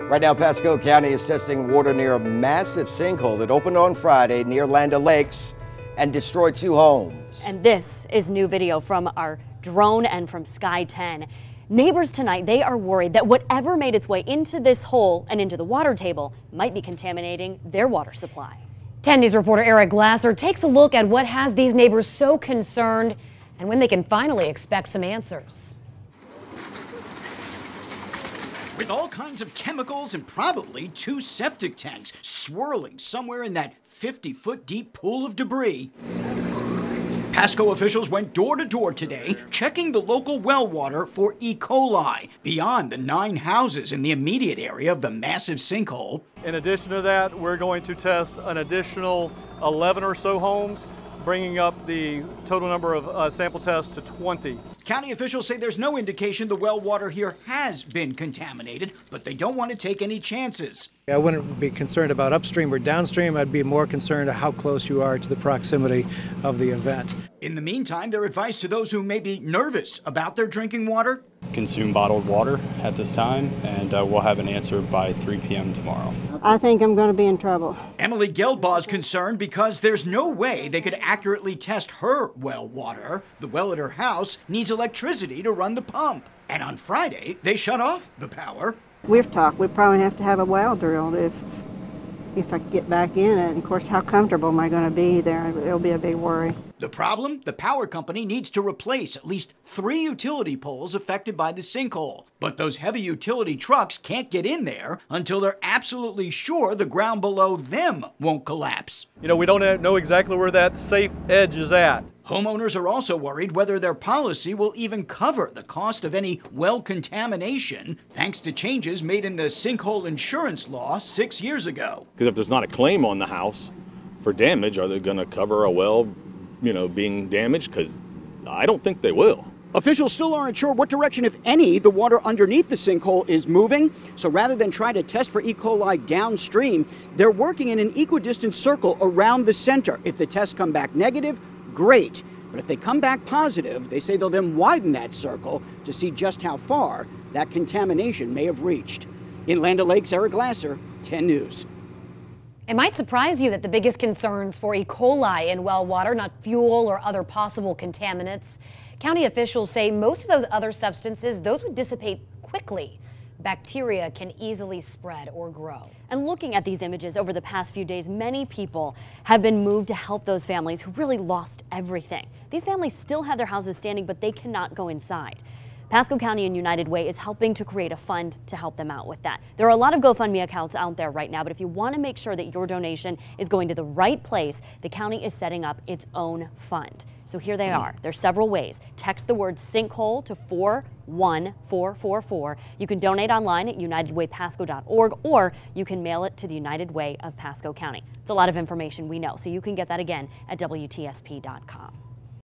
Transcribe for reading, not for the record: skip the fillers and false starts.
Right now, Pasco County is testing water near a massive sinkhole that opened on Friday near Land O'Lakes and destroyed 2 homes. And this is new video from our drone and from Sky 10. Neighbors tonight, they are worried that whatever made its way into this hole and into the water table might be contaminating their water supply. 10 News reporter Eric Glasser takes a look at what has these neighbors so concerned and when they can finally expect some answers. With all kinds of chemicals and probably 2 septic tanks swirling somewhere in that 50-foot deep pool of debris. Pasco officials went door to door today, checking the local well water for E. coli beyond the 9 houses in the immediate area of the massive sinkhole. In addition to that, we're going to test an additional 11 or so homes, bringing up the total number of sample tests to 20. County officials say there's no indication the well water here has been contaminated, but they don't want to take any chances. I wouldn't be concerned about upstream or downstream. I'd be more concerned how close you are to the proximity of the event. In the meantime, their advice to those who may be nervous about their drinking water: consume bottled water at this time, and we'll have an answer by 3 p.m. tomorrow. I think I'm going to be in trouble. Emily Geldbaugh's concerned because there's no way they could accurately test her well water. The well at her house needs electricity to run the pump. And on Friday, they shut off the power. We've talked, we probably have to have a well drilled if I get back in it. And of course, how comfortable am I going to be there? It'll be a big worry. The problem? The power company needs to replace at least 3 utility poles affected by the sinkhole. But those heavy utility trucks can't get in there until they're absolutely sure the ground below them won't collapse. You know, we don't know exactly where that safe edge is at. Homeowners are also worried whether their policy will even cover the cost of any well contamination, thanks to changes made in the sinkhole insurance law 6 years ago. Because if there's not a claim on the house for damage, are they going to cover a well, being damaged? Because I don't think they will. Officials still aren't sure what direction, if any, the water underneath the sinkhole is moving. So rather than try to test for E. coli downstream, they're working in an equidistant circle around the center. If the tests come back negative, great. But if they come back positive, they say they'll then widen that circle to see just how far that contamination may have reached. In Land O'Lakes, Eric Glasser, 10 News. It might surprise you that the biggest concerns for E. coli in well water, not fuel or other possible contaminants. County officials say most of those other substances, those would dissipate quickly. Bacteria can easily spread or grow. And looking at these images over the past few days, many people have been moved to help those families who really lost everything. These families still have their houses standing, but they cannot go inside. Pasco County and United Way is helping to create a fund to help them out with that. There are a lot of GoFundMe accounts out there right now, but if you want to make sure that your donation is going to the right place, the county is setting up its own fund. So here they are. There's several ways. Text the word sinkhole to 41444. You can donate online at unitedwaypasco.org, or you can mail it to the United Way of Pasco County. It's a lot of information, we know, so you can get that again at WTSP.com.